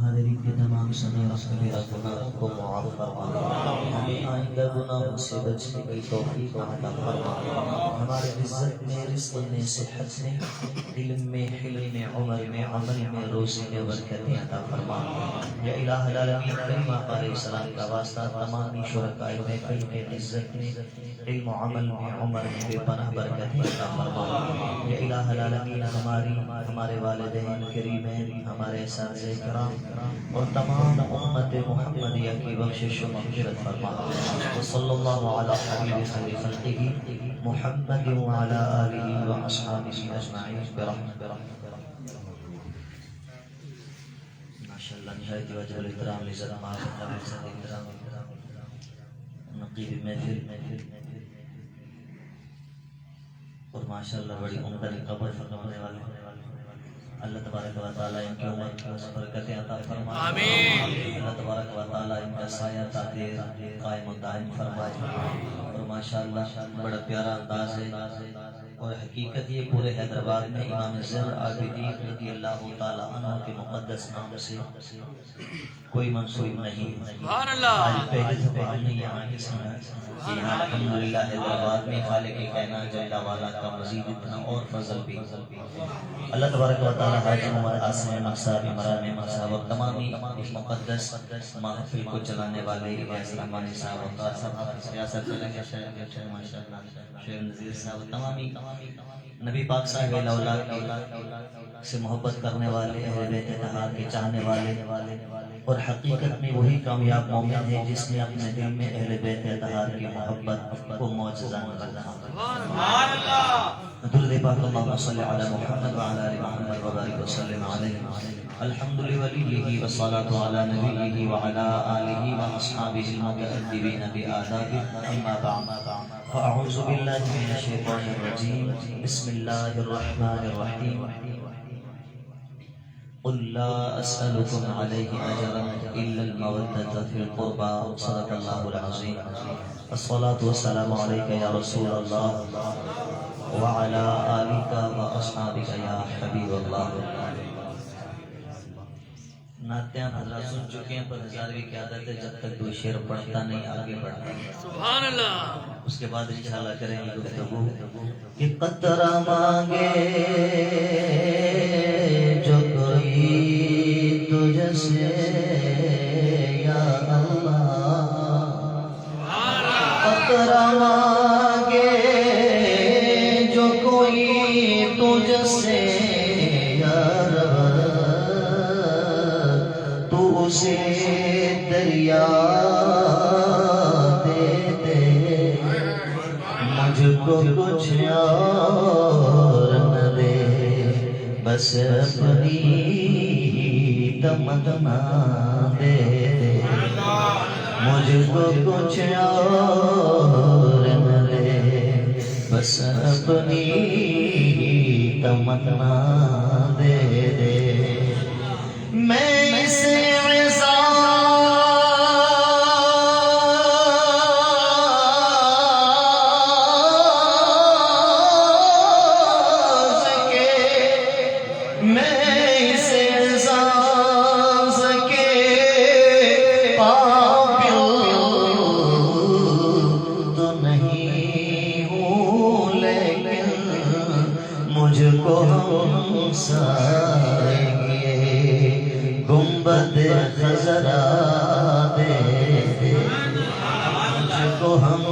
حاضرین کے تمام صغیرہ کبیرہ گناہوں کو معاف فرما، ہمیں آئندہ گناہوں سے بچنے کی توفیق عطا فرما، ہمارے عزت میں، رزق میں، صحت میں، علم میں، حلم میں، عمر میں، عمل میں، روزی میں برکتیں عطا فرما۔ یا الہ العالمین، کلمہ آقا علیہ السلام کا واسطہ تمامی شرکائے محفل میں، عزت میں، علم و عمل میں، عمر میں بے پناہ برکتیں عطا فرما۔ یا الہ العالمین، ہمارے والدین کریمین، ہمارے اساتذہ کرام اور تمام امت محمدیہ کی بخشش و مغفرت فرما۔ وصلی اللہ علی حبیب خیر خلقہ محمد وعلی آلہ واصحابہ اجمعین برحمتک۔ ماشاءاللہ نہایت وجہ الاحترام عزت احترام نقیب محفل اور ماشاءاللہ بڑی عمدہ قبر فرمانے والے، اللہ تبارک و تعالیٰ ان کی عمر کو برکتیں عطا فرمائے، آمین۔ اللہ تبارک و تعالیٰ ان کا سایہ تا دیر قائم و دائم فرمائے، اور ماشاءاللہ بڑا پیارا انداز ہے، اور حقیقت یہ پورے حیدرآباد میں امام زین العابدین رضی اللہ تعالیٰ عنہ کے مقدس نام سے کوئی منسوب نہیں۔ سبحان اللہ۔ آج پہلے دفعہ ہم نے یہاں کی سنا کہ یہاں الحمدللہ حیدرآباد میں خالق کائنات جل والا کا مزید اتنا اور فضل بھی۔ اللہ تبارک و تعالیٰ حاجی عمر آسم مقصد مرام مقصد اور تمامی اس مقدس محفل کو چلانے والے الیاس رحمانی صاحب وقار صاحب، سیاست کرنے شہر ماشاءاللہ شیخ نذیر صاحب، تمامی نبی پاک صاحب اولاد سے محبت کرنے والے، اہل بیت اطہار کے چاہنے والے، اور حقیقت میں وہی کامیاب مومن ہے جس نے اپنے دل میں اہل بیت اطہار کی محبت کو معجزہ کر رہا۔ سبحان اللہ۔ درود پاک اللہم صلی علی محمد وعلی آل محمد وبارک وسلم علیہ۔ الحمد لوليه والصلاة على نبيه وعلى آله وأصحابه المتأدبين بآدابه، أما بعد، فأعوذ بالله من الشيطان الرجيم، بسم الله الرحمن الرحيم، قل لا أسألكم عليه أجرا إلا المودة في القربى، صدق الله العظيم۔ الصلاة والسلام عليك يا رسول الله وعلى آلك وأصحابك يا حبيب الله۔ نعتیں حضرات سن چکے ہیں، پر ہزارویں کی عادت ہے جب تک کوئی شعر پڑھتا نہیں آگے بڑھتا ہے۔ سبحان اللہ۔ اس کے بعد انشاءاللہ کریں گے گفتگو کہ قطرہ مانگے جو کوئی تجھ سے یا اللہ، قطرہ مانگے جو کوئی تجھ سے اسے دریا دے دے، مجھ کو کچھ اور نہ دے، بس اپنی تمنا دے دے، مجھ کو کچھ اور نہ دے، بس اپنی تمنا دے دے۔ میں اسے مجھ کو گنبد خضرا دے دے، مجھ کو ہم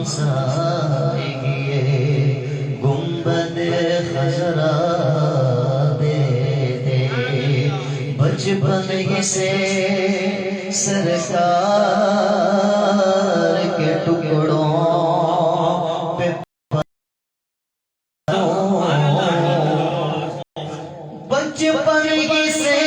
سائے گنبد خضرا دے دے، بچپن ہی سے سرکار کے ٹکڑوں پہ بچپن ہی سے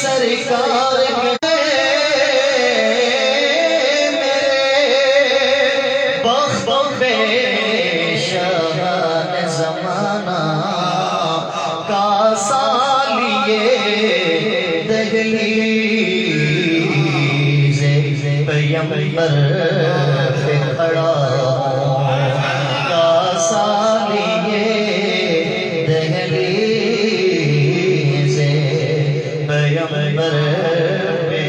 سرکار بخت بے شان زمانہ کا سالیے دہلیز پیغمبر پہ کھڑا سالیے دہلیز پیغمبر پہ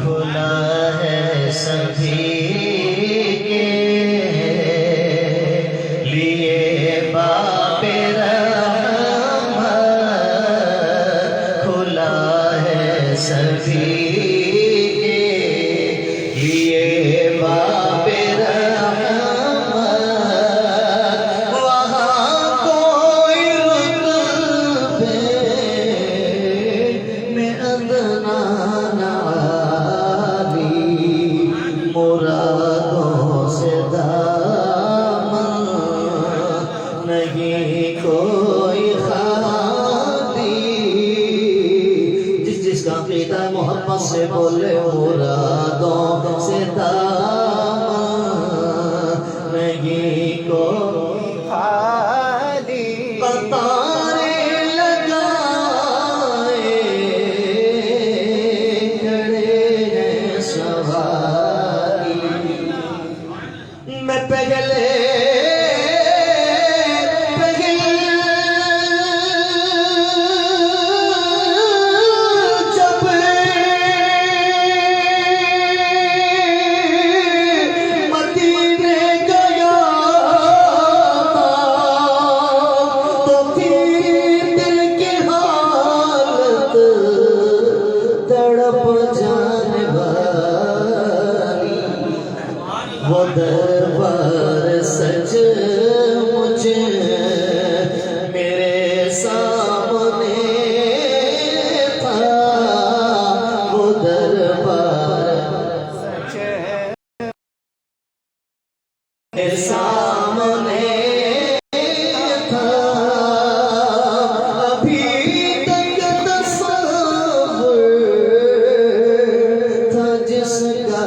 کھلا ہے سبھی کے لیے باب رحمت کھلا ہے سبھی محبت سے بولے مرادوں سے دامن نہیں کوئی خالی قطارے لگائے کھڑے ہیں سواری میں پہلے وہ دربار سچ مجھے میرے سامنے تھا وہ دربار سچ میرے سامنے تھا ابھی تک تصور تھا جس کا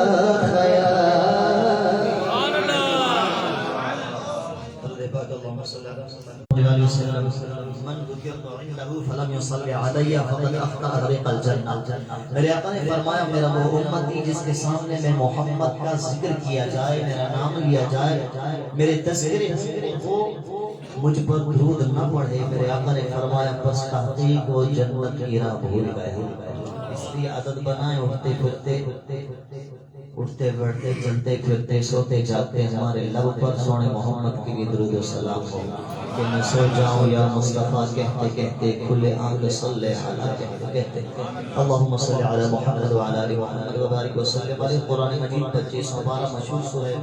من ذکرت عنده فلم يصلي علي فقد اخطأ طريق الجنہ. میرے آقا نے فرمایا میرا وہ امتی جس کے سامنے میں محمد کا ذکر کیا جائے، میرا نام لیا جائے، میرے تذکرے وہ مجھ پر درود نہ پڑھے، میرے آقا نے فرمایا بس تحقیق وہ جنت کی راہ بھول گئے. اس لیے عادت بنائیں اٹھتے پھرتے اٹھتے بیٹھتے چلتے پھرتے سوتے جاگتے ہمارے لب پر سونے محمد کے لیے درود و سلام ہو کہ میں سو جاؤں یا مصطفیٰ کہتے کہتے کھلے آنکھ صلی علیہ کہتے کہتے اللہم صلی علی محمد وعلی آل محمد وبارک وسلم علیہ. قرآن مجید 2512 مشہور سورہ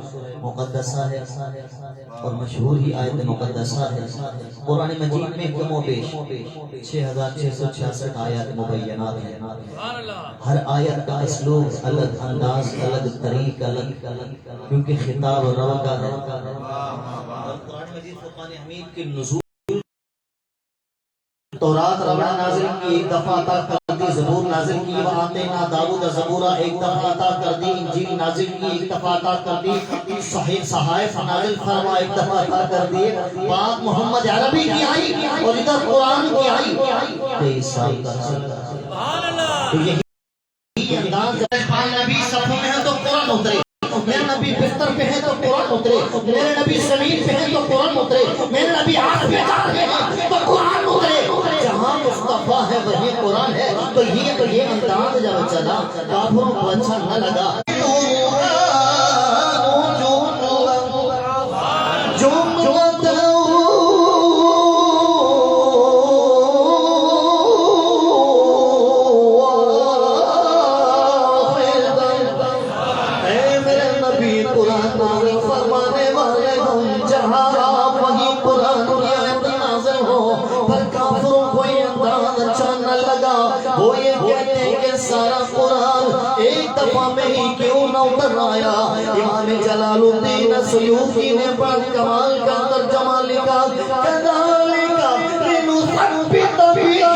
مقدسہ ہے اور مشہور ہی آیت مقدسہ ہے. قرآن مجید میں کم و بیش 6666 آیات مبینات ہیں. ہر آیت کا اسلوب الگ، انداز الگ، طریق الگ، کیونکہ خطاب رب کا ہے. قرآن مجید فرقان حمید کے نزول تورات رب نے نازل کی، ایک دفعہ عطا کر دی. زبور نازل کی، وآتینا داؤد زبورا ایک دفعہ عطا کر دی. انجیل نازل کی، ایک دفعہ عطا کر دی. صحائف نازل فرما ایک دفعہ عطا کر دی. پاک محمد عربی کی آئی اور ادھر قرآن کی آئی. 23 سال کا سبحان اللہ. یہی انداز ہے. نبی صفوں میں ہے تو قرآن اترے، میرے نبی بستر پہ ہے تو قرآن اترے، میرے نبی زمین پہ ہے تو قرآن اترے، میرے نبی آگ پہ جا رہے ہیں تو قرآن اترے. جہاں مصطفیٰ ہے وہی قرآن ہے. تو یہ انداز جب چلا کافروں کو اچھا نہ لگا. وہ یہ کہتے ہیں کہ سارا قرآن ایک دفعہ میں ہی کیوں نہ اتر آیا. امام جلال الدین سیوطی نے بڑا کمال کا ترجمہ لکھا کذالک لنثبت بہ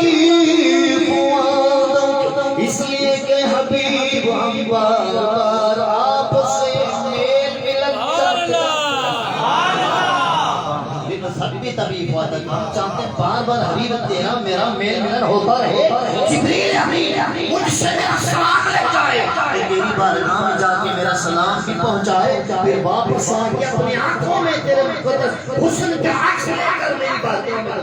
فؤادک، اس لیے کہ حبیب ہم بار بار آپ سے میل ملن کرتے ہیں. لنثبت تبھی فاتح ہم چاہتے ہیں بار بار حبیب تیرا میرا میل ملن ہوتا رہے جبریل امین مجھ سے میرا سلام لے جائے کہ تیری بارگاہ میں جا کے میرا سلام بھی پہنچائے پھر واپس آ کے اپنی آنکھوں میں تیرے مقدس حسن کے عکس لے کر میری باتیں میں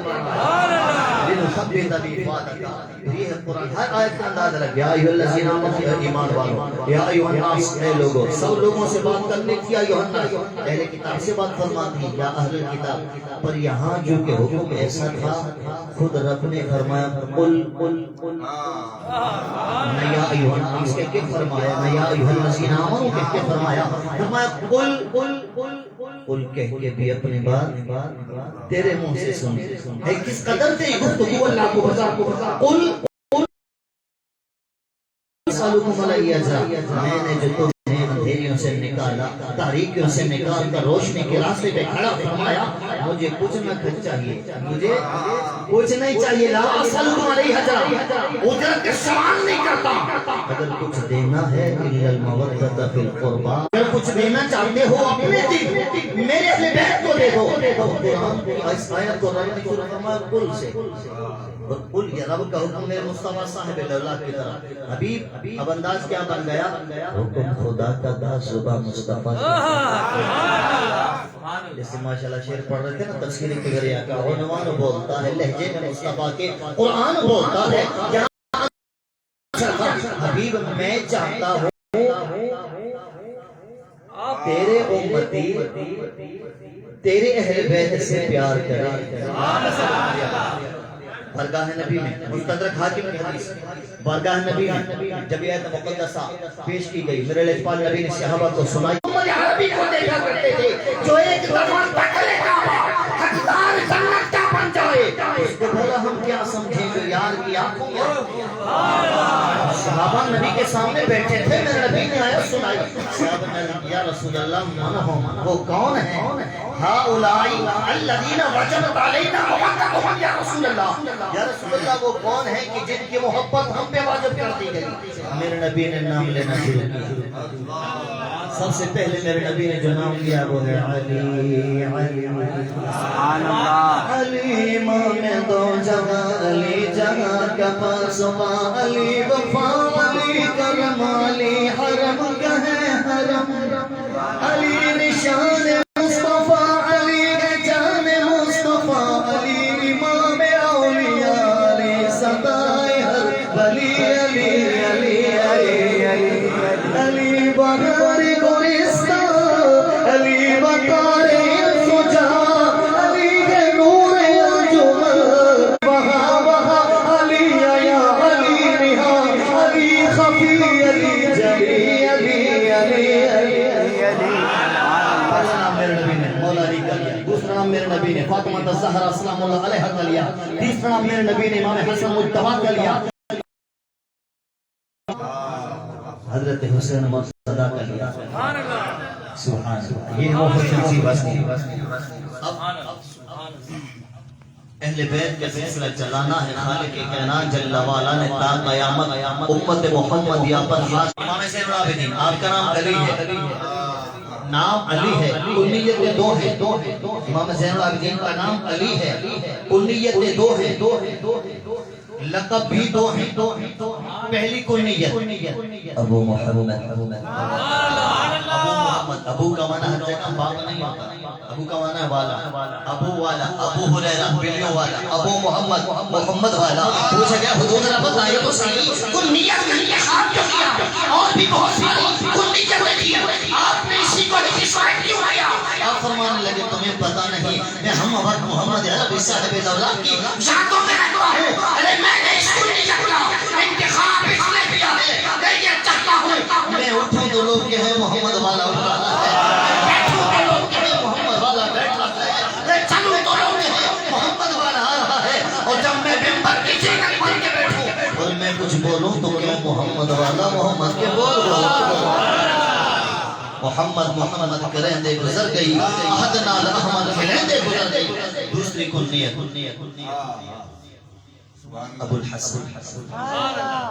لنثبت به فؤادك یہ ہے قرآن ہر آیت کا انداز الگ یا ایھا الذین آمنوا ایمان والو یا ایھا الناس اے لوگوں سب لوگوں سے بات کرنے کی یا ایھا الناس اہل کتاب سے بات فرماتی یا اہل کتاب پر یہاں جو کہ حکم ایسا تھا خود رب نے فرمایا قل نہ یا ایھا الناس کہہ کے فرمایا نہ یا ایھا الذین آمنوا کہہ کے فرمایا قل کہہ کے بھی اپنی بات تیرے منہ سے سن ہے کس قدر تیری گفتگو اللہ کو بتا قل سالکم علی اجرا میں نے جو تمہیں اندھیریوں سے نکالا تاریکیوں سے نکال کر روشنی کے راستے پہ کھڑا فرمایا مجھے کچھ نہ کچھ چاہیے مجھے کچھ نہیں چاہیے لا اسالکم علی اجرا اجرت کے سوال نہیں کرتا اگر کچھ دینا ہے الا المودۃ فی القربى اگر کچھ دینا چاہتے ہو اپنے دل میرے اہل بیت کو دے دو قرآن کی اس آیت کو رب نے فرمایا قل سے قل یہ رب کا حکم ہے مصطفیٰ صاحب اللہ کی طرح حبیب اب انداز کیا بن گیا حکم خدا کا تھا صبح مصطفیٰ جیسے ماشاءاللہ شعر پڑھ رہے تھے نا تفسیر کبریا کا عنوان بولتا ہے لہجے میں مصطفیٰ کے قرآن بولتا ہے حبیب میں چاہتا ہوں تیرے امتی تیرے اہل بیت سے پیار کرے بارگاہ نبی میں مستدرک حاکم کی حدیث بارگاہ نبی میں جب یہ آیت مقدسہ پیش کی گئی میرے لجپال نبی نے صحابہ کو سنائی محمد عربی کو دیکھا کرتے تھے جو ایک دفعہ پکڑے گا حقدار جنت کا بن جائے اس کو بولا ہم کیا سمجھیں جو یار کی آنکھوں میں صحابہ نبی کے سامنے بیٹھے تھے میرے نبی نے آیا سنائی صحابہ نے یا رسول اللہ من ہو وہ کون ہے ہؤلائی الذین وجبت علینا محبتهم یا رسول اللہ یا رسول اللہ وہ کون ہے کہ جن کی محبت ہم پہ واجب کر دی گئی میرے نبی نے نام لینا شروع کیا سب سے پہلے میرے نبی نے جو نام لیا وہ ہے علی علی سبحان اللہ علی امام دو جگہ علی جگہ کا پاسبا علی وفا علی کرم علی حرم کا ہے حرم علی نشان مصطفیٰ علی جان مصطفیٰ علی امام اولیاء علی صدائے ہر ولی علی علی علی علی علی بہار گلستان علی وقار سجا علی ہے نور انجمن وہاں وہاں علی یا علی رہا علی خفی علی جلی علی علی علی علی پہلا نام میرے نبی نے مولا علی کا لیا دوسرا نام میرے نبی نے فاطمہ الزہرا سلام اللہ علیہا کا لیا تیسرا نام میرے نبی نے امام حسن مجتبی کا لیا حضرت حسین مرتضی کا لیا سبحان اللہ یہ وہ حسن سی بس اہل بیت کا سلسلہ چلانا ہے خالق کائنات جل وعلا نے تا قیامت امت محمدیہ پر امام زین العابدین آپ کا نام علی ہے نام علی ہے کنیت دو ہے امام زین العابدین کا نام علی ہے کنیت دو ہے لقب بھی دو ہیں پہلی کنیت ابو محمد ابو کا معنی ہر جگہ باپ نہیں ہوتا ابو کا معنی والا ابو والا ابو ہریرہ بلیوں والا ابو محمد محمد والا پوچھا گیا حضور ذرا بتائیے تو صحیح کنیت کا انتخاب کیوں کیا اور بھی بہت ساری کنیتیں تھی آپ نے اسی کو ڈیسائیڈ کیوں کیا آپ فرمانے لگے تمہیں پتہ نہیں میں ہم وقت محمد عربی صاحب دولت کی ذاتوں میں رہتا ہوں ارے میں نے اس کنیت کا انتخاب اس نے کیا ہے میں یہ چاہتا ہوں میں اٹھوں تو لوگ کہیں محمد والا اٹھ رہا ہے بیٹھوں تو لوگ کہیں محمد والا بیٹھ رہا ہے میں چلوں تو لوگ کہیں محمد والا آ رہا ہے اور جب میں ممبر کی جگہ بن کے بیٹھوں اور میں کچھ بولوں تو کیوں محمد والا محمد کے بول محمد محمد کے رہندے گزر گئی احد نال احمد کے رہندے گزر گئی دوسری کنیت ابو الحسن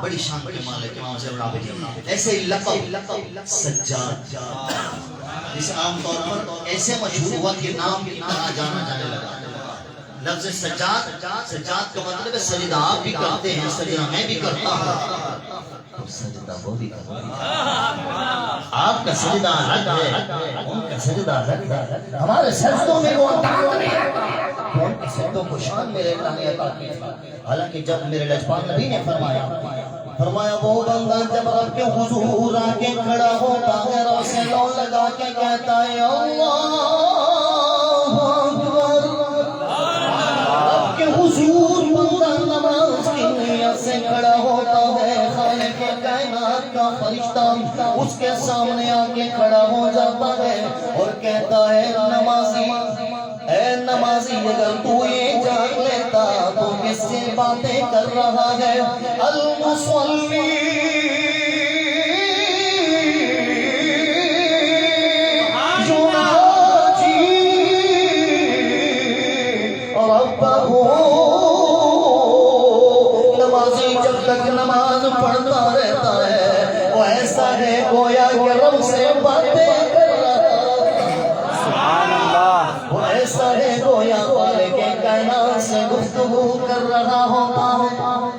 بڑی شان کے مالک امام زین العابدین ایسے ہی لقب سجاد جس عام طور پر ایسے مشہور ہوا کہ نام کی طرح جانا جانے لگا لفظ سجاد سجاد کا مطلب ہے سجدہ آپ بھی کرتے ہیں سجدہ میں بھی کرتا ہوں سجدہ وہ بھی کرتا ہے آپ کا سجدہ الگ ہے ان کا سجدہ الگ ہے ہمارے سجدوں میں وہ انداز نہیں رہتا ان کے سجدوں کو شان میرے اللہ نے عطا کی حالانکہ جب میرے لجپال نبی نے فرمایا وہ بندہ جب رب کے حضور آ کے کھڑا ہوتا ہے رو سے لو لگا کے کہتا ہے اللہ حضور بندہ نماز کی نیت سے کھڑا ہوتا ہے خالق کائنات کا فرشتہ اس کے سامنے آ کے کھڑا ہو جاتا ہے اور کہتا ہے نمازی اے نمازی اگر تو یہ جان لیتا تو کس سے باتیں کر رہا ہے المصلی نماز پڑھتا رہتا ہے وہ ایسا ہے گویا کہ رب سے باتیں کر رہا سبحان اللہ وہ ایسا ہے گویا خالق کائنات سے گفتگو کر رہا ہوتا ہے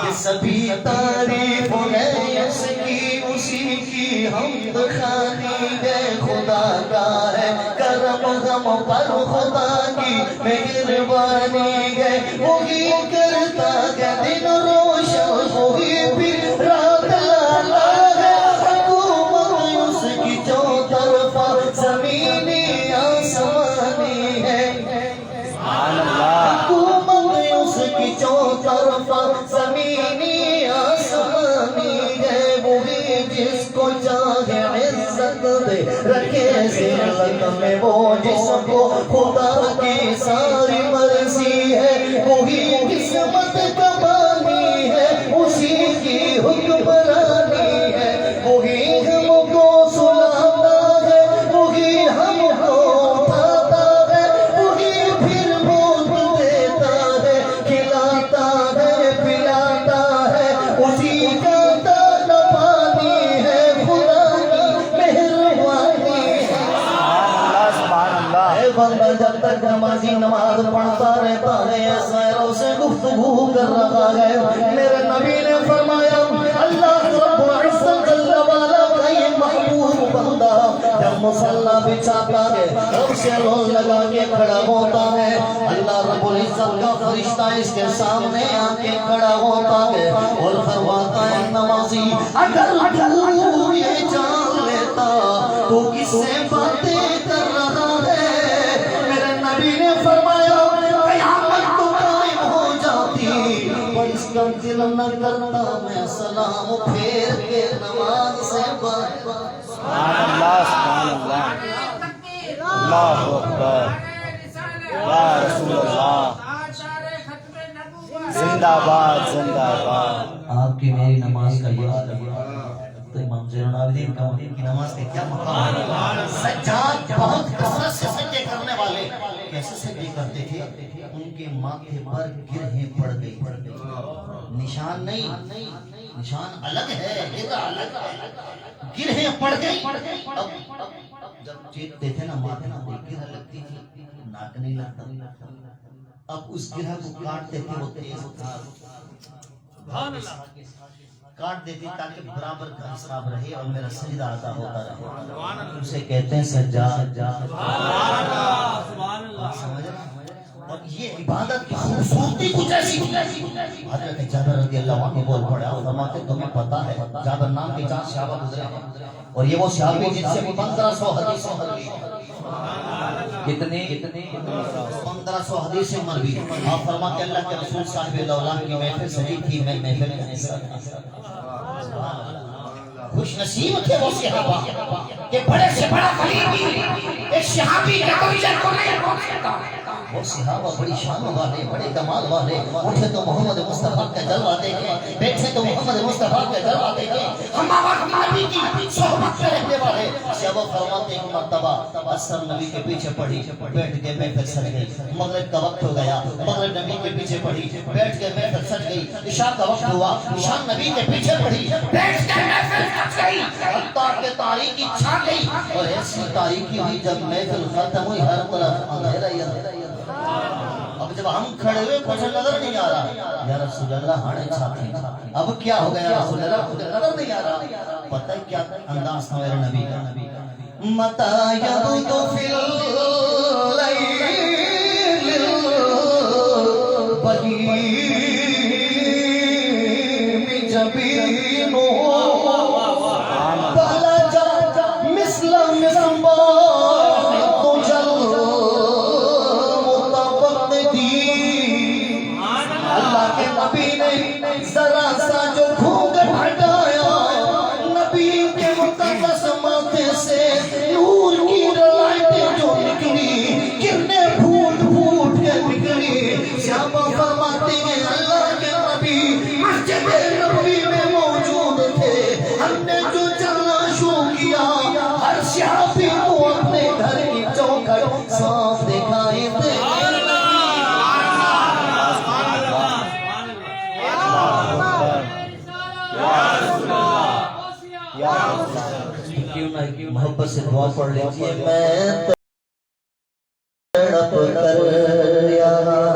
کہ سبھی تعریف ہے اس کی اسی کی حمد خوانی ہے خدا کا ہے کرم غم پر خدا کی مہربانی ہے وہی کرتا ہے دن روشن وہی پھر رات لاتا ہے حکومت اس کی چوطرفہ زمینی آسمانی ہے حکومت اس کی چوطرفہ زمینی آسمانی ہے وہی جس کو چاہے عزت دے رکھے ذلت میں وہ جس کو خدا کی ساری مرضی ہے وہی قسمت کا بانی ہے اسی کی حکمرانی ہے وہی ہم کو سلاتا ہے وہی ہم کو اٹھاتا ہے وہی پھر موت دیتا ہے کھلاتا ہے پلاتا ہے اسی کا دانا پانی ہے خدا کی مہربانی ہے سبحان اللہ اے بندہ جب تک نمازی نماز پڑھتا رہتا ہے سیروں سے گفتگو کر رہا ہے میرے نبی نے فرمایا اللہ رب العزت جل والا کا یہ محبوب بندہ جب مصلی بچھاتا ہے رب سے لو لگا کے کھڑا ہوتا ہے اللہ رب العزت کا فرشتہ اس کے سامنے آ کے کھڑا ہوتا ہے اور فرماتا ہے نمازی اگر تو یہ جان لیتا تو کس سے باتیں کر رہا ہے میرے نبی نے فرمایا قیامت تو قائم ہو جاتی پر اس کا دل نہ کرتا میں سلام پھیر کے نماز سے بات سبحان اللہ سبحان اللہ اللہ اکبر یا رسول اللہ زندہ باد زندہ باد آپ کی میری نماز کا یہ تو امام زین العابدین کا کی نماز کے کیا مقام ہے سجاد بہت کثرت سے سجدے کرنے والے کیسے سجدے کرتے تھے ان کے ماتھے پر گرہیں پڑ گئی نشان نہیں نشان الگ ہے یہ الگ گرہیں پڑ گئی اب جب چیختے تھے نا ماتھے نا گرہ لگتی تھی ناک نہیں لگتا اب اس گرہ کو کاٹتے تھے وہ تیز تھا کاٹ دیتی تاکہ برابر کا حساب رہے اور میرا سجدہ عطا ہوتا رہے اسے کہتے ہیں سجاد سمجھ رہے اور یہ عبادت کی خوبصورتی کچھ ایسی حضرت جابر رضی اللہ عنہ بول پڑا اور فرماتے تمہیں پتا ہے جابر نام کے 4 صحابہ گزرے ہیں اور یہ وہ صحابی جن سے 1500 حدیثیں مروی کتنے 1500 حدیثیں مروی آپ فرماتے اللہ کے رسول صاحب دولان کی محفل سجی تھی میں محفل میں حصہ خوش نصیب تھے وہ صحابہ کہ بڑے سے بڑا قریبی ایک صحابی کے درجے کو نہیں پہنچ سکتا وہ صحابہ بڑی شان والے بڑے کمال والے اٹھے تو محمد مصطفیٰ کا جلوہ دیکھیں بیٹھے تو محمد مصطفیٰ کا جلوہ دیکھیں ہمارا نبی کی صحبت میں رہنے والے صحابہ فرماتے ہیں مرتبہ اثر نبی کے پیچھے پڑھی بیٹھ کے محفل سج گئی مغرب کا وقت ہو گیا مغرب نبی کے پیچھے پڑھی بیٹھ کے محفل سج گئی عشاء کا وقت ہوا عشاء نبی کے پیچھے پڑھی بیٹھ کے محفل سج گئی حتیٰ کہ تاریکی چھا گئی اور ایسی تاریکی ہوئی جب محفل ختم ہوئی ہر طرف اندھیرا ہی اندھیرا اب جب ہم کھڑے ہوئے کچھ نظر نہیں آ رہا، یا رسول اللہ ہاڑے چھاتے اب کیا ہو گیا رسول اللہ مجھے نظر نہیں آ رہا. پتہ ہے کیا انداز تھا میرے نبی کا؟ متا یبدو فی اللیل البہیم جبینہ بلجا مثل مصباح تجل متفقدی. اللہ کے نبی نے ذرا سا جو گھونگھٹ ہٹایا، نبی کے مقدس ماتھے سے نور کی رائٹیں جو نکلی، کرنیں پھوٹ پھوٹ کے نکلی. صحابہ فرماتے ہیں اللہ کے نبی مسجد نبوی میں موجود تھے. ہم نے جو چلنا شروع کیا، ہر صحابی کو اپنے گھر کی چوکھٹ صاف دکھائی دے. کیوں نہ محبت سے دعا پڑھ لیجیے. میں تڑپ کر یہاں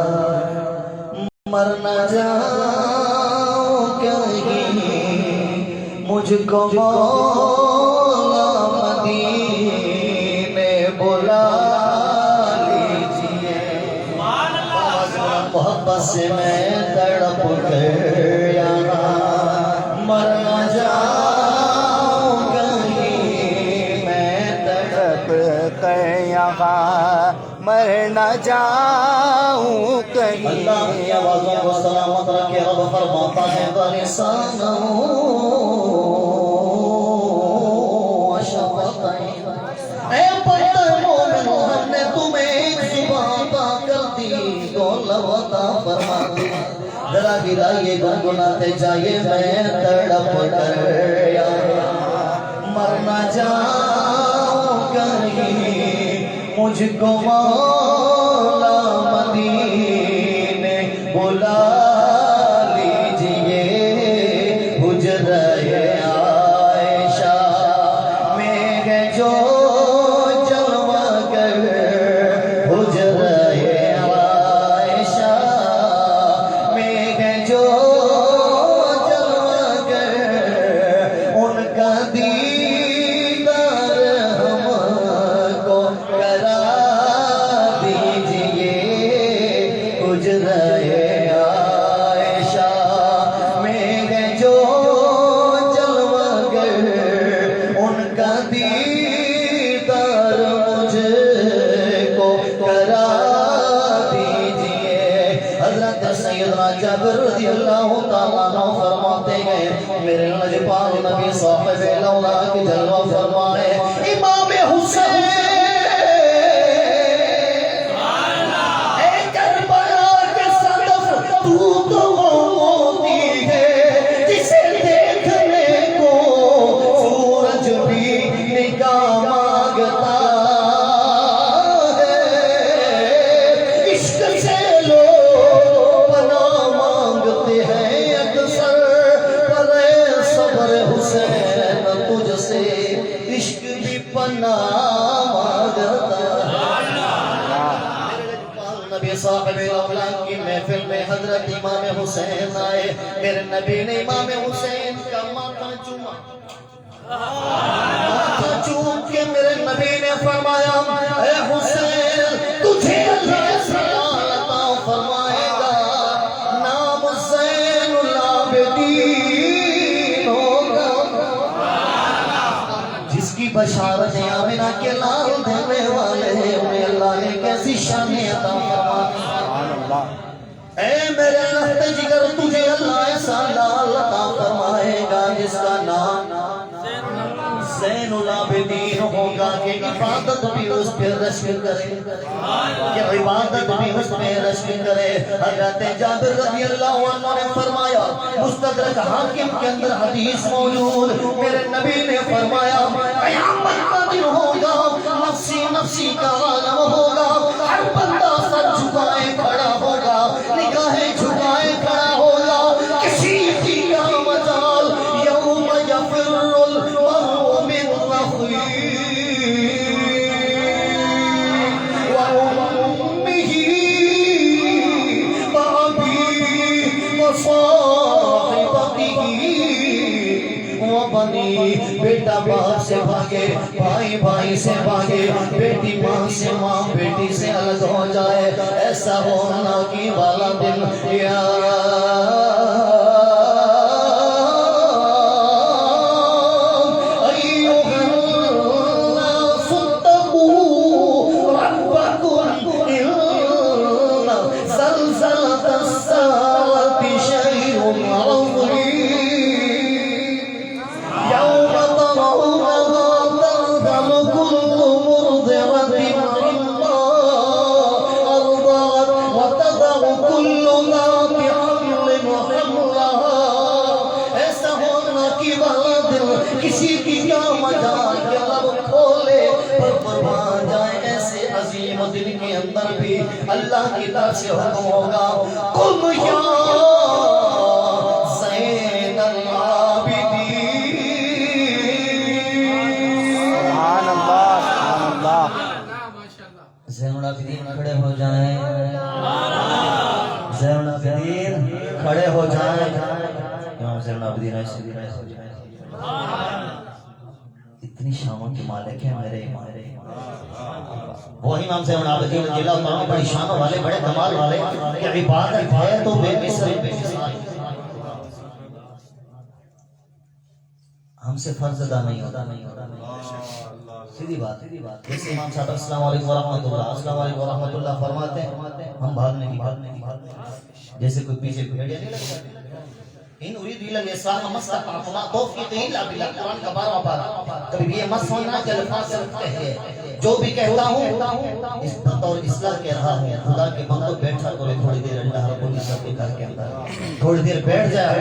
مر نہ جاؤں کہیں، مجھ کو مولا مدینے بلا لیجیے. محبت سے میں تڑپ کر یہاں مر نہ جاؤں کہیں، میں تڑپ کر یہاں مر نہ جاؤں کہیں. اللہ کی آوازوں کو سلامت رکھے. رب فرماتا ہے بلسانہ وشفتین. اے پتر مومن، ہم نے تمہیں ایک زبان عطا کر دی، دو لب عطا فرما دی. ذرا گرائیے گنگناتے جائیے. میں تڑپ کر یہاں مر نہ جاؤں کہیں، مجھ کو مولا مدینے بلا لیجیے. حجرہ عائشہ میں ہے جو جلوہ گر، حجرہ عائشہ میں ہے جو جلوہ گر، ان کا دیدار ہم کو کرا دیجیے. حجرہ عائشہ میں ہے جو جلوہ گر، ان کا دیدار مجھ کو کرا دیجیے. حضرت سیدنا جابر رضی اللہ تعالیٰ عنہ فرماتے ہیں میرے نجپال نبی صاحب لولا کی جلوہ فرمائے. امام حسین اے کربلا کے صدف، تو تو وہ موتی ہے جسے دیکھنے کو سورج بھی نگاہ مانگتا ہے. عشق سے لوگ پناہ مانگتے ہیں اکثر، پر اے صبر حسین تجھ سے عشق بھی پناہ مانگتا ہے. نبی صاحب الاولاد کی محفل میں حضرت امام حسین آئے. میرے نبی نے امام حسین کا ماتھا چوما. ماتھا چوم کے میرے نبی نے فرمایا اے حسین تجھے اللہ سلام عطا فرمائے گا، نام زین العابدین ہوگا. جس کی بشارت آمنہ کے لال دینے والے ہیں انہیں اللہ نے کیسی شان عطا فرمائی. سبحان اللہ. اے میرے لخت جگر تجھے اللہ ایسا لال عطا فرمائے گا جس کا نام زین العابدین ہوگا کہ عبادت بھی اس پہ رشک کرے، کہ عبادت بھی اس پہ رشک کرے. حضرت جابر رضی اللہ عنہ نے فرمایا، مستدرک حاکم کے اندر حدیث موجود، میرے نبی نے فرمایا قیامت کا دن ہوگا، نفسی نفسی کا عالم ہوگا، ہر بندہ سر جھکائے کھڑا ہوگا، نگاہیں جھکائے کھڑا ہوگا. کسی کی کا مجال یوم یفر المرء من اخیہ وامہ باپ سے بھاگے، بھائی بھائی سے بھاگے، بیٹی ماں سے، ماں بیٹی سے الگ ہو جائے، ایسا ہونا کی والا دن یا کسی کی کیا مجال کے لب کھولے پر قربان جائے، ایسے عظیم دل کے اندر بھی اللہ کی طرف سے حکم ہوگا، قم یا زین العابدین۔ سبحان اللہ، سبحان اللہ۔ زین العابدین کھڑے ہو جائیں، زین العابدین کھڑے ہو جائیں، امام زین العابدین ایسے ہو جائیں۔ اتنی شانوں کے مالک ہیں میرے امام، وہ امام زین العابدین رضی اللہ تعالیٰ بڑی شانوں والے، بڑے کمال والے کہ عبادت ہے تو بے مثل بے مثال، ہم سے فرض ادا نہیں ہوتا، سیدھی بات۔ جیسے امام صاحب السلام علیکم ورحمۃ اللہ، السلام علیکم ورحمۃ اللہ فرماتے ہیں، ہم بھاگنے کی، جیسے کوئی پیچھے بھیڑیا نہیں لگتا، ان اريد الى الاصلاح ما استطعت، ما توفيقي الا بالله، قرآن کا 12واں پارہ۔ کبھی یہ مت سمجھنا کہ الفاظ صرف کہے، جو بھی کہتا ہوں اس بطور اصلاح کہہ رہا ہوں، خدا کے بندو بیٹھا کرو تھوڑی دیر اللہ رب العزت کے گھر کے اندر، تھوڑی دیر بیٹھ جایا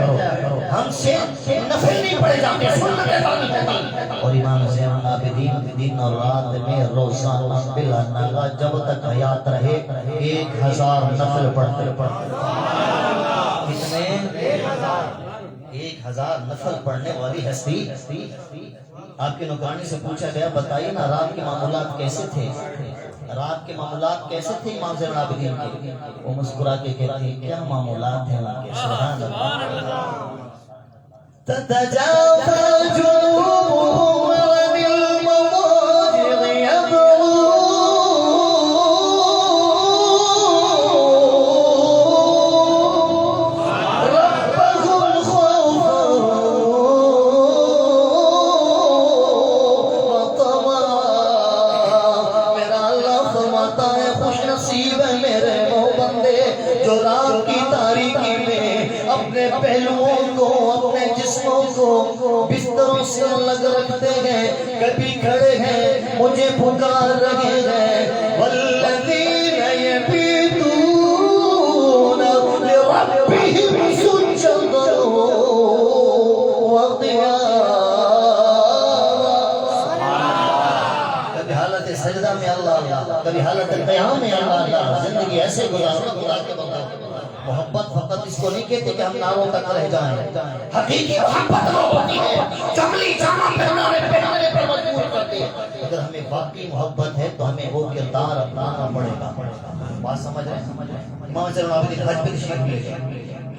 کرو، ہم سے نفل نہیں پڑے جاتے، سنتیں پڑھنی ہوتی۔ اور امام زین العابدین دن اور رات میں روزانہ بلا ناغہ جب تک حیات رہے 1000 نفل پڑھتے، کتنے؟ 1000 نفل پڑھنے والی ہستی۔ آپ کے نوکرانی سے پوچھا گیا بتائیے نا رات کے معمولات کیسے تھے، رات کے معمولات کیسے تھے امام زین العابدین کے؟ وہ مسکرا کے کہتے ہیں کیا معمولات ہیں ان کے، سبحان اللہ۔ تتجافى جنوبهم عن المضاجع يدعون اپنے پہلوؤں کو، اپنے جسموں کو بستروں سے الگ رکھتے ہیں، کبھی کھڑے ہیں مجھے پکار رہے ہیں، والذین یبیتون لربہم سجدا وقیاما۔ کبھی حالت سجدہ میں اللہ اللہ، کبھی حالت قیام میں اللہ اللہ، زندگی ایسے گزارو خدا کے بندے۔ محبت فقط اس کو نہیں کہتے کہ ہم ناروں تک رہ جائیں، حقیقی محبت وہ ہوتی ہے چملی جامہ پہنانے پر مجبور کرتے ہیں۔ اگر ہمیں واقعی محبت ہے تو ہمیں وہ کردار اپنانا پڑے گا۔ بات سمجھ رہے ہیں؟ امام زین العابدین حج پہ تشریف لے گئے،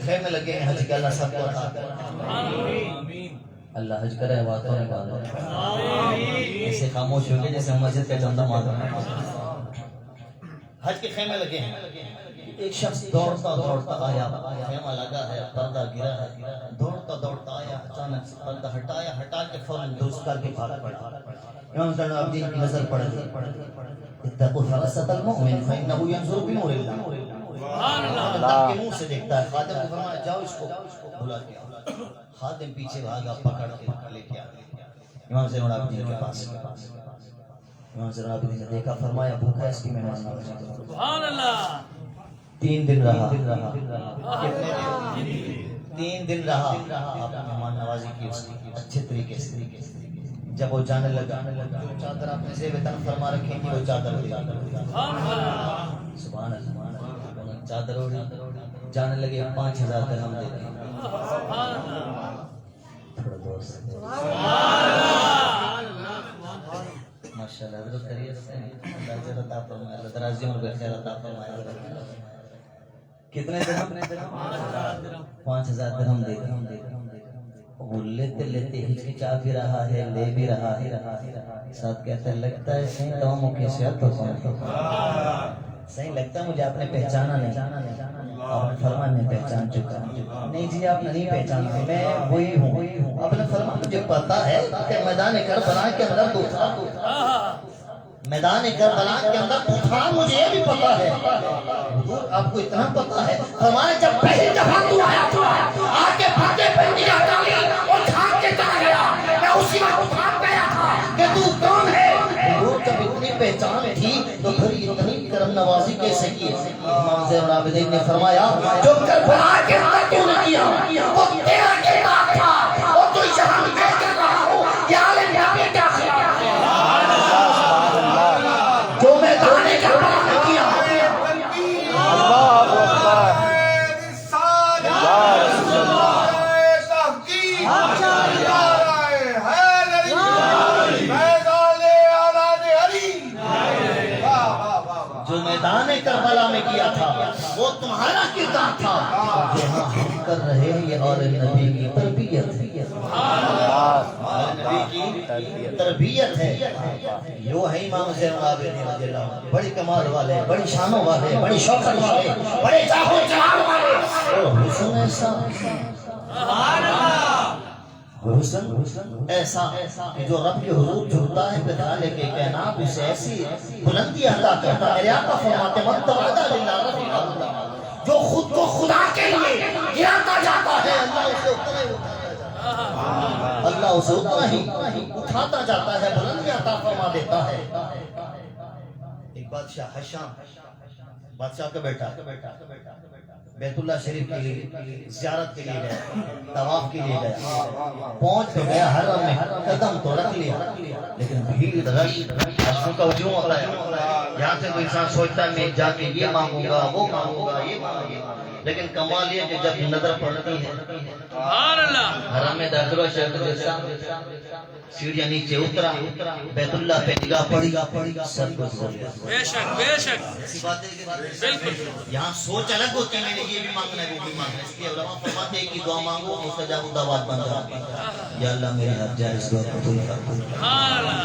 خیمے لگے ہیں، حج کے اللہ سب کو عطا کرے، اللہ حج کرے واقعہ نکالے، ایسے خاموش ہو گئے جیسے ہم مسجد کا چندہ مار رہے ہیں۔ حج کے خیمے لگے ہیں، ایک شخص دوڑتا دوڑتا آیا، خیمہ لگا ہے، پردہ گرا ہے، دوڑتا دوڑتا آیا، اچانک سے پردہ ہٹایا، ہٹا کے فوراً درست کر کے بھاگ پڑا۔ امام زین العابدین کی نظر پڑ گئی، اتقوا فرست المؤمن فإنه ينظر بنور اللہ، اللہ کے منہ سے دیکھتا ہے۔ خادم کو فرمایا جاؤ اس کو بلا کے آؤ، خادم پیچھے بھاگا، پکڑ کے لے کے آیا امام زین العابدین کے پاس۔ امام زین العابدین نے دیکھا، فرمایا بھوکا ہے اس کی مہمان نوازی کرو۔ سبحان اللہ۔ 3 دن رہا، کتنے دن؟ 3 دن رہا، آپ نے مہمان نوازی کی اس کی اچھے طریقے سے۔ جب وہ جانے لگا، جو چادر آپ نے زیب تن فرما رکھی تھی وہ چادر دے، سبحان اللہ، چادر اڑی، جانے لگے 5000 درہم دے دیں، تھوڑا دور سے ماشاءاللہ حضرت کریے اللہ جل عطا فرمائے، اللہ دراز عمر بخیر عطا فرمائے۔ کتنے درہم؟ 5000 درہم دے دیں۔ وہ لیتے لیتے ہچکچا بھی رہا ہے، لے بھی رہا ہے، ساتھ کہتا ہے لگتا ہے صحیح تماموں کی صحت ہو صحیح لگتا ہے مجھے آپ نے پہچانا نہیں، آپ نے فرمایا میں پہچان چکا ہوں۔ نہیں جی آپ نے نہیں پہچانا، میں وہی ہوں۔ آپ نے فرمایا مجھے پتا ہے کہ میدان کربلا کے اندر تو تھا، میدان کربلا کے اندر تو تھا، مجھے یہ بھی پتا ہے۔ حضور آپ کو اتنا پتا ہے، فرمایا جب پہلی دفعہ تو آیا تھا آ کے پھاٹے پہ نگاہ ڈالی اور جھانک کے چلا گیا، میں اسی وقت بھاگ گیا تھا کہ تو کون ہے۔ حضور جب اتنی پہچان تھی تو پھر اتنی کرم نوازی کیسے کی؟ امام زین العابدین نے فرمایا جو کربلا کے اندر تو نے کیا وہ تیرا کردار تھا، اور تو یہاں میں کر رہا ہوں یا عالم نبی کا خیال ہے جو میدان کربلا میں کیا۔ اللہ اکبر یا رسول اللہ جو میدان کربلا میں کیا تھا وہ تمہارا کردار تھا، جو ہم کر رہے ہیں یہ اور نبی کی تربیت ہے، نبی کی تربیت ہے۔ یوں ہے امام زین العابدین رضی اللہ عنہ، بڑی کمال والے، بڑی شانوں والے، بڑی شوکت والے، بڑے جاہو جلال والے، اور حسن ایسا حسن ایسا کہ جو رب کے حضور جھکتا ہے پھر خالق کے کائنات اسے ایسی بلندی عطا کرتا ہے۔ میرے آقا فرماتے من تواضع للہ رفیع اللہ، جو خود کو خدا کے لیے گراتا جاتا ہے اللہ اسے اتنا ہی اٹھاتا جاتا ہے، بلندی عطا فرما دیتا ہے۔ ایک بادشاہ حشام بادشاہ کا بیٹا بیت اللہ شریف کے لیے زیارت کے لیے گیا، طواف کے لیے گیا، پہنچ تو گیا حرم میں، قدم تو رکھ لیا لیکن بھیڑ رش عشقوں کا ہجوم ہوتا ہے۔ یہاں سے کوئی انسان سوچتا ہے میں جا کے یہ مانگوں گا وہ مانگوں گا یہ مانگوں گا، لیکن کمال یہ کہ جب نظر پڑتی ہے حرم میں داخل ہوا، شہر جیسا سیڑھیاں نیچے اترا، بیت اللہ پہ نگاہ پڑی، سب کچھ ہو گیا۔ بے شک بے شک ایسی بات ہے کہ بالکل یہاں سوچ الگ ہوتی ہے، میں نے یہ بھی مانگنا ہے وہ بھی مانگنا ہے، اس لیے علماء فرماتے ہیں کہ دعا مانگو مستجاب الدعوات بن جاتی ہے۔ یا اللہ میرے ہر جائز دعا قبول کر،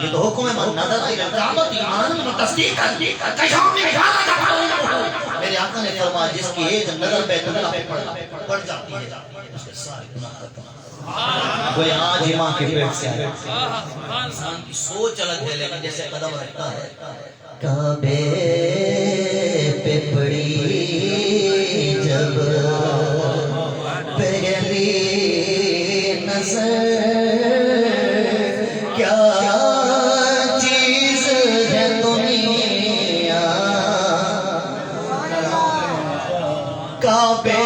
یہ تو حکم ہے من نظر الکعبۃ ایمانا وتصدیقا کشاف میں اشارہ کرتا۔ میرے آقا نے فرمایا جس کی ایک نظر بیت اللہ پہ پڑ جاتی ہے اس کے سارے گناہ ختم۔ کوئی آج ہی ماں کے پیٹ سے آئے، انسان کی سوچ الگ ہے لیکن جیسے قدم رکھتا ہے کعبے پہ پڑی جب پہلی نظر کیا چیز ہے دنیا، کعبے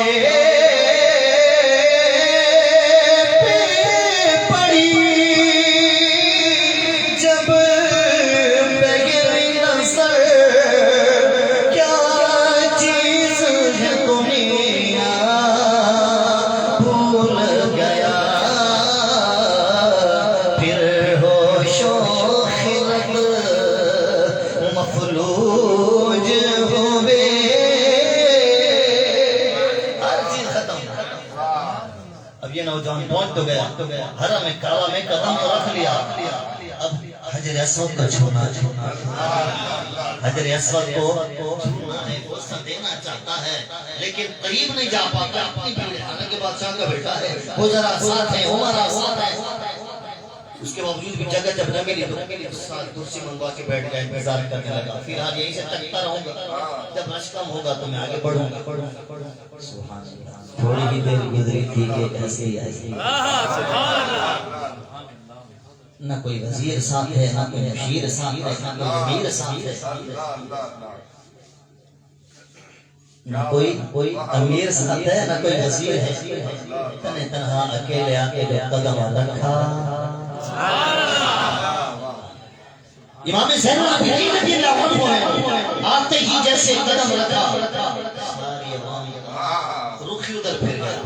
نوجوان پہنچ تو گیا، حرم کعبہ میں قدم تو رکھ لیا، اب حجر اسود کو چھونا حجر اسود کو چھونا ہے، غصہ دینا چاہتا ہے لیکن قریب نہیں جا پاتا، اپنی بھیڑ حالانکہ بادشاہ کا بیٹا ہے، وہ ذرا ساتھ ہے، عمرہ ساتھ ہے، اس کے باوجود بھی جگہ جب نہ ملی تو ساتھ کرسی منگوا کے بیٹھ گیا، انتظار کرنے لگا، پھر آج یہیں سے تکتا رہوں گا، جب رش کم ہوگا تو میں آگے بڑھوں گا۔ سبحان اللہ، تھوڑی ہی دیر گزری تھی کہ ایسی ایسی نہ کوئی وزیر ساتھ ہے، نہ کوئی مشیر ساتھ ہے، نہ کوئی امیر ساتھ ہے، نہ کوئی امیر ساتھ ہے، نہ کوئی وزیر ہے، تنہا تنہا اکیلے آ کے جب قدم رکھا امام زین العابدین رضی اللہ عنہ آتے ہی جیسے قدم رکھا ساری عوام رخی ادھر پھر گئے۔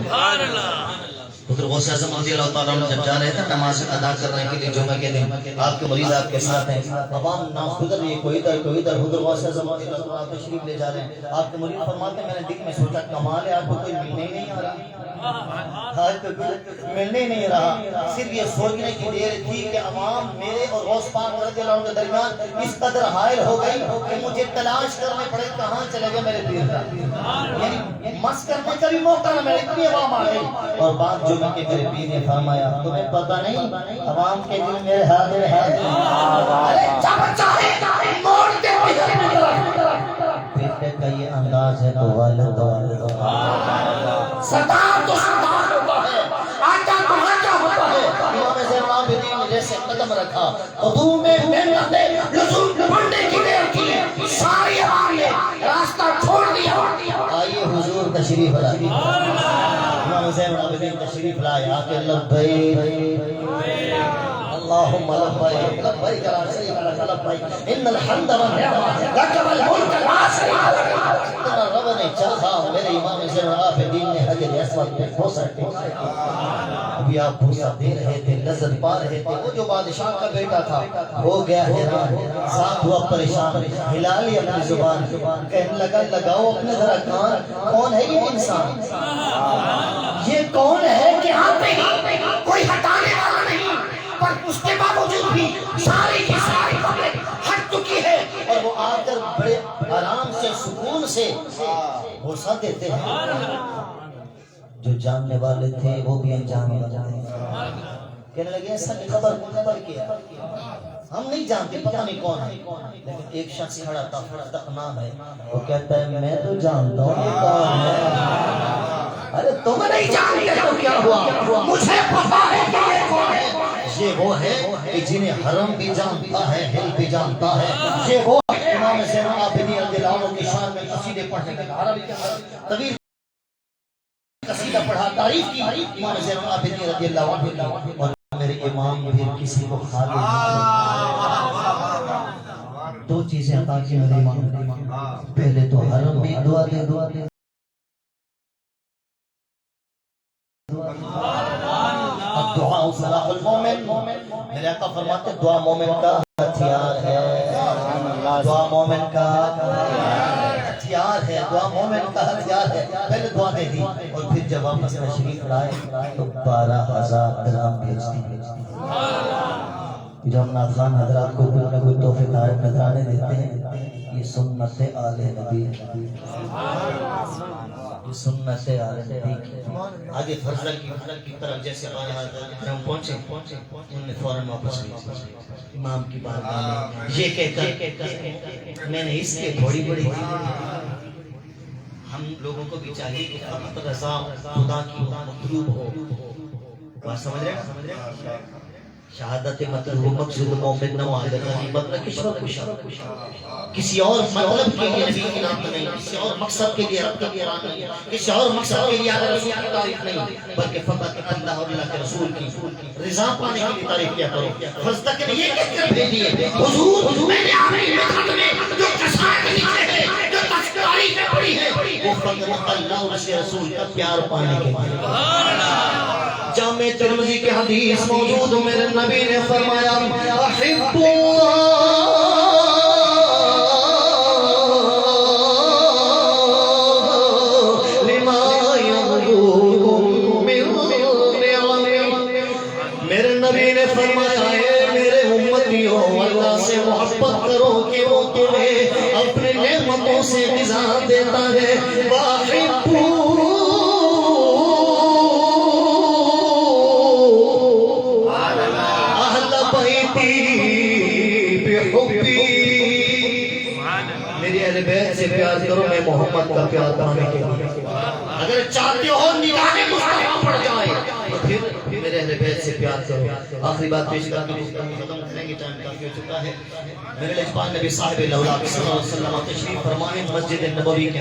حضرت غوث اعظم رضی اللہ تعالیٰ عنہ جب جا رہے تھے نماز ادا کرنے کے لیے جمعہ کے دن، آپ کے مریض آپ کے ساتھ ہیں، عوام ناس گزر رہی ہے، کوئی ادھر کوئی ادھر، حضرت غوث اعظم رضی اللہ تعالیٰ تشریف لے جا رہے ہیں، آپ کے مریض فرماتے ہیں میں نے دل میں سوچا کمال ہے آپ کو کوئی ملنے ہی نہیں آ رہا، آج تو ملنے نہیں رہا، صرف یہ سوچنے کی دیر تھی کہ عوام میرے اور غوث پاک رضی اللہ عنہ کے درمیان اس قدر حائل ہو گئی کہ مجھے تلاش کرنے پڑے کہاں چلے گئے میرے پیر کا، یعنی مس کرنے کا بھی موقع نہ ملے، اتنی عوام آ گئی۔ اور بات جو میں کہ میرے پیر نے فرمایا، تمہیں پتہ نہیں عوام کے دل میرے ہاتھ میں ہے، ارے جب چاہے موڑ دے پیر کا یہ انداز ہے تو والد سردار تو سردار ہوتا ہے، آقا تو آقا ہوتا ہے۔ امام زین العابدین نے جیسے قدم رکھا، وضو میں محنت لزوم پڑھنے کی دیر کی، ساری عوام نے راستہ چھوڑ دیا۔ آئیے حضور تشریف لائے، امام زین العابدین تشریف لائے، آ کے لبیک اللہم لبیک لبیک لا شریک لک لبیک ان الحمد والنعمۃ لک والملک لا شریک لک۔ اتنا رب نے چاہا میرے امام زین العابدین نے حجر اسود پہ بوسہ ٹیکا۔ ابھی آپ بوسہ دے رہے تھے، لذت پا رہے تھے، وہ جو بادشاہ کا بیٹا تھا ہو گیا حیران، ساتھ ہوا پریشان، ہلا لی اپنی زبان، کہنے لگا لگاؤ اپنے ذرا کان، کون ہے یہ انسان، یہ کون ہے کہ آپ پہ کوئی ہٹانے والا نہیں، پر اس کے باوجود بھی ساری کی ساری پبلک ہٹ چکی ہے، اور وہ آ کر بڑے آرام سے سکون سے بوسہ دیتے ہیں۔ جو جاننے والے تھے وہ بھی انجام والے کہنے لگے ایسا خبر کیا، ہم نہیں جانتے، پتہ نہیں کون ہے، لیکن ایک شخص کھڑا تھا، فرزدق نام ہے، وہ کہتا ہے میں تو جانتا ہوں یہ کون ہے۔ ارے تم نہیں جانتے تو کیا ہوا، مجھے پتہ ہے کہ یہ کون ہے۔ یہ وہ ہے کہ جنہیں حرم بھی جانتا ہے، ہل بھی جانتا ہے، یہ وہ امام زین العابدین رضی اللہ عنہ کی شان میں قصیدے پڑھنے کا عربی کے اندر طویل قصیدہ پڑھا، تعریف کی امام زین العابدین رضی اللہ عنہ، اور میرے امام پھر کسی کو خالی دو چیزیں عطا کی میرے امام، پہلے تو حرم بھی دعا دے، دعا صلاح المومن، میرے آقا فرماتے دعا مومن کا ہتھیار ہے، دعا مومن کا ہتھیار ہے، دعا مومن کا ہتھیار ہے۔ پہلے دعا دے دی اور پھر جب واپس تشریف لائے تو 12,000 درہم بھیج دی۔ جو ہم ناظران حضرات کو کوئی نہ کوئی تحفے طارق نذرانے دیتے ہیں، یہ سنت آل نبی، یہ سنت آل نبی۔ آگے فرضل کی طرف جیسے ہم پہنچے، انہوں نے فوراً واپس کی امام کی بارگاہ میں، یہ کہہ کر میں نے اس کے تھوڑی بڑی ہم لوگوں کو بھی چاہیے کہ فقط رضا خدا کی مطلوب ہو، بات سمجھ رہے ہیں؟ شہادت مطلوب مقصود مومن نماز غنیمت نہ کسی اور مطلب کے لیے نبی کی نام نہیں، کسی اور مقصد کے لیے رب کا قرآن نہیں، کسی اور مقصد کے لیے آدھر رسول کی تعریف نہیں، بلکہ فقط اللہ اور اللہ کے رسول کی رضا پانے کے لیے تعریف کیا کرو۔ فرزدق نے یہ کہہ کر بھیجیے حضور میں نے آپ کی مدد میں جو قصائد لکھے ہیں، جو تذکاری پڑھی ہے، وہ فقط اللہ اور اس کے رسول کا پیار پانے کے لیے۔ جامع ترمذی کے حدیث موجود، میرے نبی نے فرمایا احب لما يرجوكم من نعم۔ میرے نبی نے فرمایا اے میرے امتیوں، اللہ سے محبت کرو کہ وہ تمہیں اپنی نعمتوں سے غذا دیتا ہے۔ میری اہل بیت سے پیار کرو، میں محمد کا پیار پانے کے لیے، اگر چاہتے ہو نگاہ مصطفیٰ پڑ جائے تو پھر میرے اہل بیت سے پیار کرو۔ آخری بات پیش کر کے ختم کریں گے، ٹائم کافی ہو چکا ہے۔ میرے لجپال نبی صاحب الاولیاء صلی اللہ علیہ وسلم تشریف فرمائے مسجد نبوی کے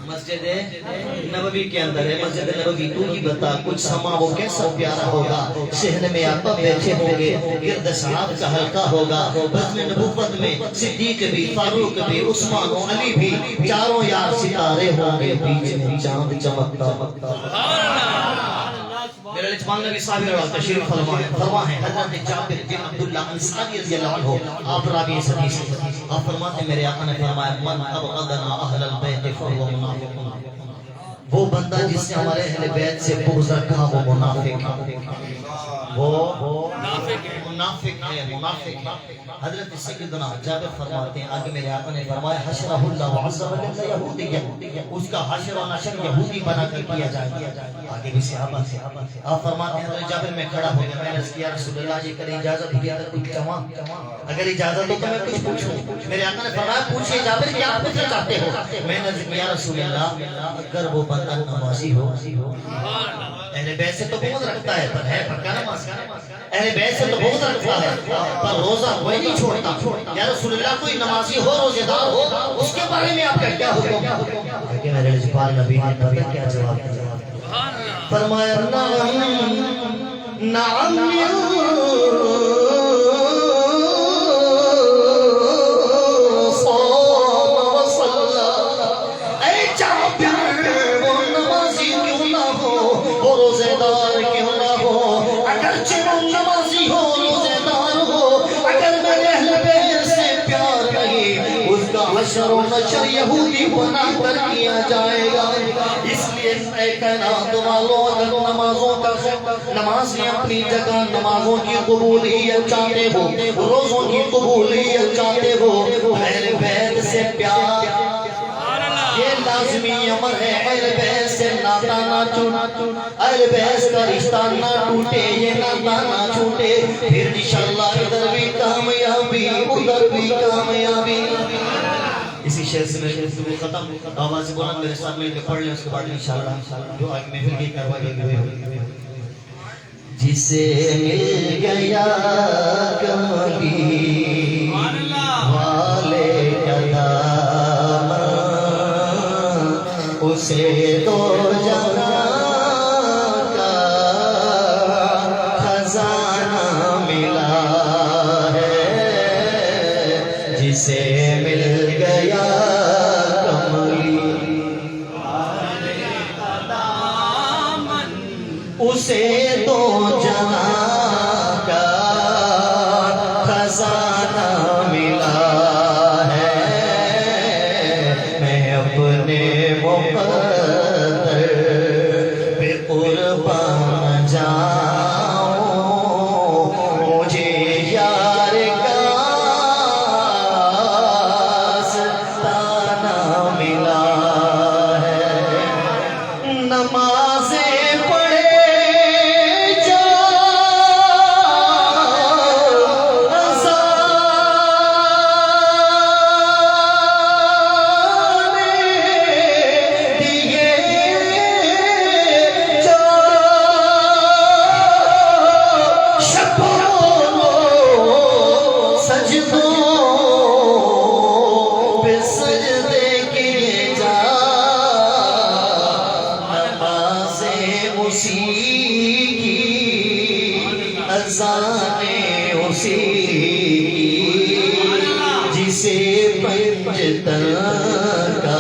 مسجد نبوی کے اندر ہے، مسجد نبوی۔ تو ہی بتا کچھ سما وہ کیسا پیارا ہوگا، صحن میں آقا بیٹھے ہوں گے، گرد صحاب کا حلقہ ہوگا، بزم نبوت میں صدیق بھی، فاروق بھی، عثمان و علی بھی، چاروں یار ستارے ہوں گے، بیچ میں چاند چمکتا۔ میرے لچمان نبی صاحب اللہ تشریف فرمائے حضرت جابر بن عبداللہ انصاری رضی اللہ عنہ آپ راوی اس حدیث آپ فرماتے ہیں میرے آقا نے فرمایا من ابغضنا اہل البیت فهو منافق، وہ بندہ جس نے ہمارے اہل بیت سے بغض رکھا وہ منافق ہے، وہ منافق ہے۔ حضرت سیدنا جابر فرماتے ہیں آگے میرے آقا نے فرمایا حشرہ اللہ عز و جل یہودی، اس کا حشر و نشر یہودی بنا کر کیا جائے گا۔ آگے بھی صحابہ سے آپ فرماتے ہیں حضرت جابر میں کھڑا ہو گیا، میں نے عرض کیا رسول اللہ جی کریں اجازت ہوئی تو کچھ کہواں، اگر اجازت ہو تو میں کچھ پوچھوں۔ میرے آقا نے فرمایا پوچھئے جابر کیا پوچھنا چاہتے ہو؟ میں نے عرض کیا رسول اللہ اگر وہ بندہ نمازی ہو، اہل بیت سے تو بغض رکھتا ہے پر ہے پکا نماز، اہل بیت سے تو بغض رکھتا ہے پر روزہ کوئی نہیں چھوڑتا، یا رسول اللہ کوئی نمازی ہو روزہ دار ہو اس کے بارے میں آپ کا کیا حکم؟ کہ میرے رجبان نبی نے پتہ کیا جواب دیا، فرمایا نعم حشر و نشر یہودی بنا کر کیا جائے گا۔ اس لیے اے کائنات والوں اگر نمازوں کا نماز میں اپنی جگہ نمازوں کی قبولیت چاہتے ہو، روزوں کی قبولیت چاہتے ہو، اہل بیت سے پیار یہ لازمی امر ہے، اہل بیت سے ناتا نہ چھوٹے، اہل بیت کا رشتہ نہ ٹوٹے، یہ ناتا نہ چھوٹے، پھر انشاءاللہ ادھر بھی کامیابی ادھر بھی کامیابی۔ اسی شہر سے میرے گفتگو ختم، آواز بلند میرے ساتھ مل کے پڑھ لیں، اس کے بعد انشاءاللہ جو آج محفل کی کارروائی ہوئی۔ جسے مل گیا کملی والے کا دامن، اسے دو جہاں کا خزانہ ملا ہے، جسے مل گیا کملی والے کا دامن، اسے دو جہاں کا خزانہ ملا ہے۔ میں اپنے مقدر پہ قربان جاؤں، مجھے یار کا ستانہ ملا ہے۔ نمازیں پڑھے جا جسے پنجتن کا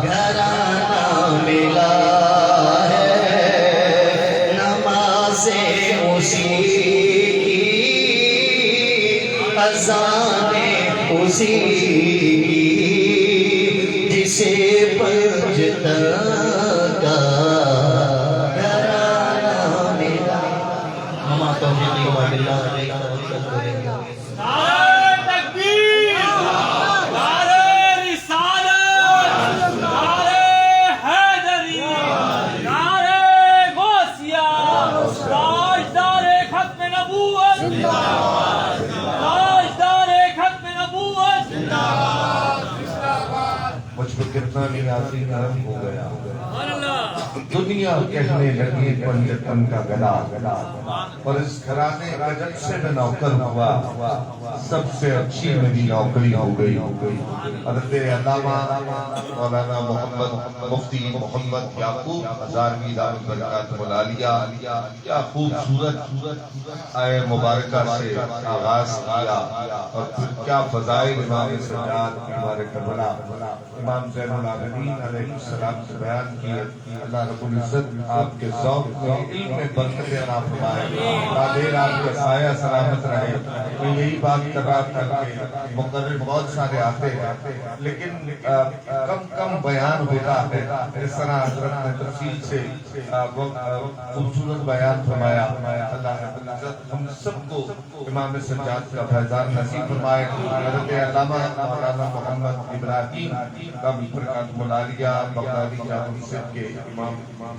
گھرانہ ملا ہے، نمازیں اسی کی، اذانیں اسی کی، جسے پنجتن کا گھرانہ ملا۔ مما توفیقی و باللہ علیہ مجھ پہ کتنا نیازی کرم ہو گیا، دنیا کہنے لگی پنجتن کا گدا، اور اس گھرانے کا جب سے میں نوکر ہوا سب سے اچھی میری نوکری ہو گئی۔ حضرت علامہ مولانا محمد مفتی محمد یعقوب ہزاروی دامت برکاتہ العالیہ کیا خوبصورت آئے مبارکہ سے آغاز کیا، اور پھر کیا فضائل امام سجاد امام کربلا امام زین العابدین علیہ السلام سے بیان کیے۔ اللہ رب رب العزت آپ کے ذوق میں علم میں برکت عطا فرمائے، دیر آپ کا سایہ سلامت رہے۔ میں یہی بات کر رہا تھا کہ مقرر بہت سارے آتے ہیں لیکن کم بیان ہوتا ہے، اس طرح حضرت نے تفصیل سے خوبصورت بیان فرمایا۔ اللہ رب العزت ہم سب کو امام سجاد کا فیضان نصیب فرمائے۔ حضرت علامہ مولانا محمد ابراہیم کا برکات ملالیہ بغدادی جامع مسجد کے امام